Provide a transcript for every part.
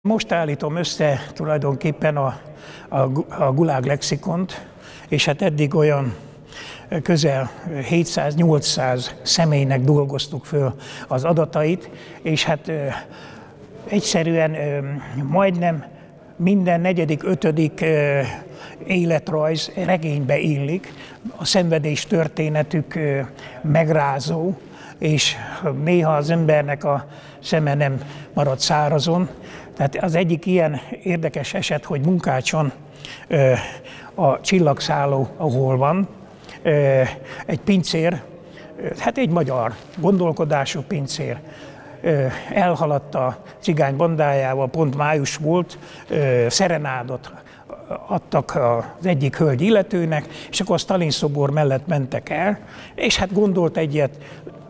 Most állítom össze tulajdonképpen a Gulág lexikont, és hát eddig olyan közel 700-800 személynek dolgoztuk föl az adatait, és hát egyszerűen majdnem minden negyedik, ötödik életrajz regénybe illik, a szenvedés történetük megrázó, és néha az embernek a szeme nem marad szárazon. Tehát az egyik ilyen érdekes eset, hogy Munkácson a csillagszálló, ahol van, egy pincér, hát egy magyar gondolkodású pincér, elhaladt a cigány bandájával, pont május volt, szerenádot adtak az egyik hölgy illetőnek, és akkor a Sztálin szobor mellett mentek el, és hát gondolt egyet,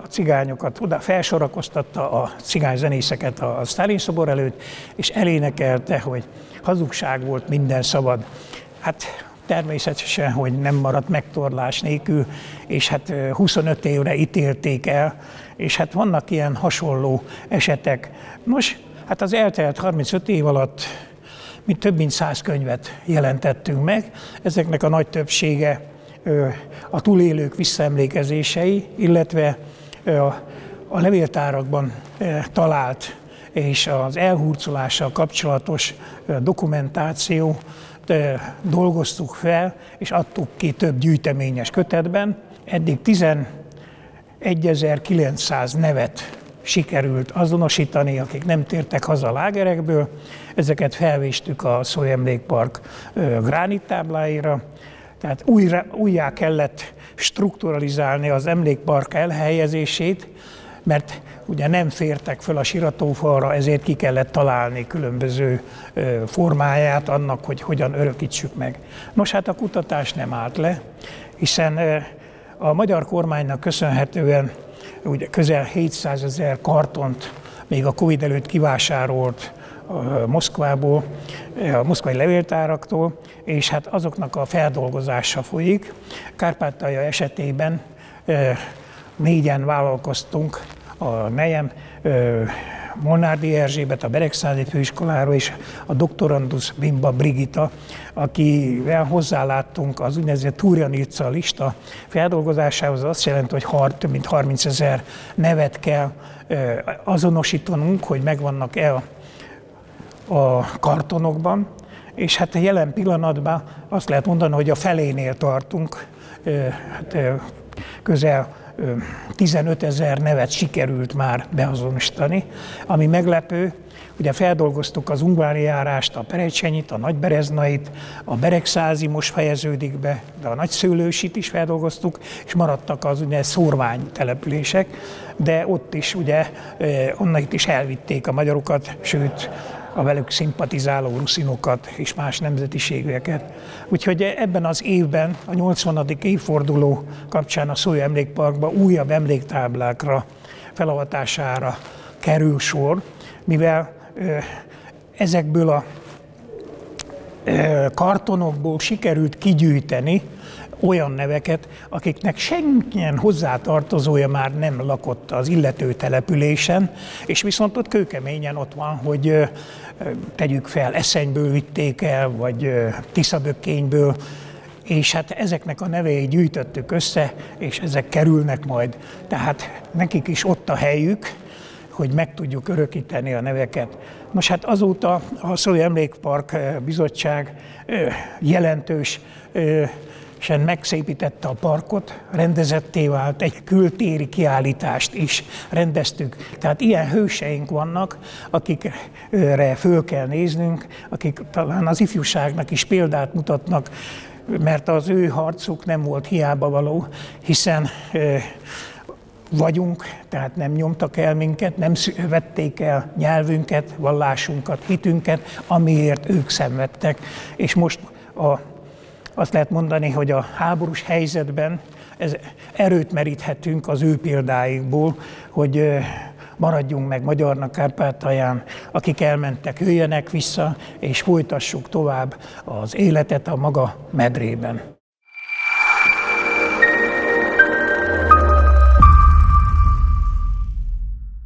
a cigányokat oda felsorakoztatta, a cigányzenészeket a Sztálin szobor előtt, és elénekelte, hogy hazugság volt, minden szabad. Hát természetesen, hogy nem maradt megtorlás nélkül, és hát 25 évre ítélték el, és hát vannak ilyen hasonló esetek. Nos, hát az eltelt 35 év alatt mi több mint 100 könyvet jelentettünk meg. Ezeknek a nagy többsége a túlélők visszaemlékezései, illetve a levéltárakban talált és az elhurcolással kapcsolatos dokumentáció dolgoztuk fel, és adtuk ki több gyűjteményes kötetben. Eddig 11.900 nevet sikerült azonosítani, akik nem tértek haza a lágerekből. Ezeket felvéstük a Szólyemlékpark gránittábláira. Tehát újjá kellett strukturalizálni az emlékpark elhelyezését, mert ugye nem fértek föl a siratófalra, ezért ki kellett találni különböző formáját annak, hogy hogyan örökítsük meg. Nos, hát a kutatás nem állt le, hiszen a magyar kormánynak köszönhetően ugye közel 700 000 kartont még a Covid előtt kivásárolt Moszkvából, a moszkvai levéltáraktól, és hát azoknak a feldolgozása folyik. Kárpátalja esetében 4-en vállalkoztunk, a nejem, Molnárdi Erzsébet a Beregszázi főiskoláról, és a doktorandusz Bimba Brigitta, akivel hozzáláttunk az úgynevezett Turjanica lista feldolgozásához. Azt jelenti, hogy több mint 30 000 nevet kell azonosítanunk, hogy megvannak-e a kartonokban, és hát jelen pillanatban azt lehet mondani, hogy a felénél tartunk, hát közel 15 000 nevet sikerült már beazonosítani. Ami meglepő, ugye feldolgoztuk az ungvári járást, a Perecsenyit, a Nagybereznait, a Beregszázi most fejeződik be, de a Nagyszőlősit is feldolgoztuk, és maradtak az ugye szórvány települések, de ott is ugye onnan is elvitték a magyarokat, sőt a velük szimpatizáló ruszinokat és más nemzetiségűeket. Úgyhogy ebben az évben, a 80. évforduló kapcsán a Szólyemlékparkban újabb emléktáblákra felavatására kerül sor, mivel ezekből a kartonokból sikerült kigyűjteni olyan neveket, akiknek semmilyen hozzátartozója már nem lakott az illető településen, és viszont ott kőkeményen ott van, hogy tegyük fel, Eszenyből vitték el, vagy Tiszabökkényből, és hát ezeknek a neveit gyűjtöttük össze, és ezek kerülnek majd. Tehát nekik is ott a helyük, hogy meg tudjuk örökíteni a neveket. Nos, hát azóta a Szólyemlékpark Bizottság jelentős megszépítette a parkot, rendezetté vált, egy kültéri kiállítást is rendeztük. Tehát ilyen hőseink vannak, akikre föl kell néznünk, akik talán az ifjúságnak is példát mutatnak, mert az ő harcuk nem volt hiába való, hiszen vagyunk, tehát nem nyomtak el minket, nem vették el nyelvünket, vallásunkat, hitünket, amiért ők szenvedtek. És most azt lehet mondani, hogy a háborús helyzetben erőt meríthetünk az ő példáikból, hogy maradjunk meg magyarnak Kárpátalján, akik elmentek, jöjjenek vissza, és folytassuk tovább az életet a maga medrében.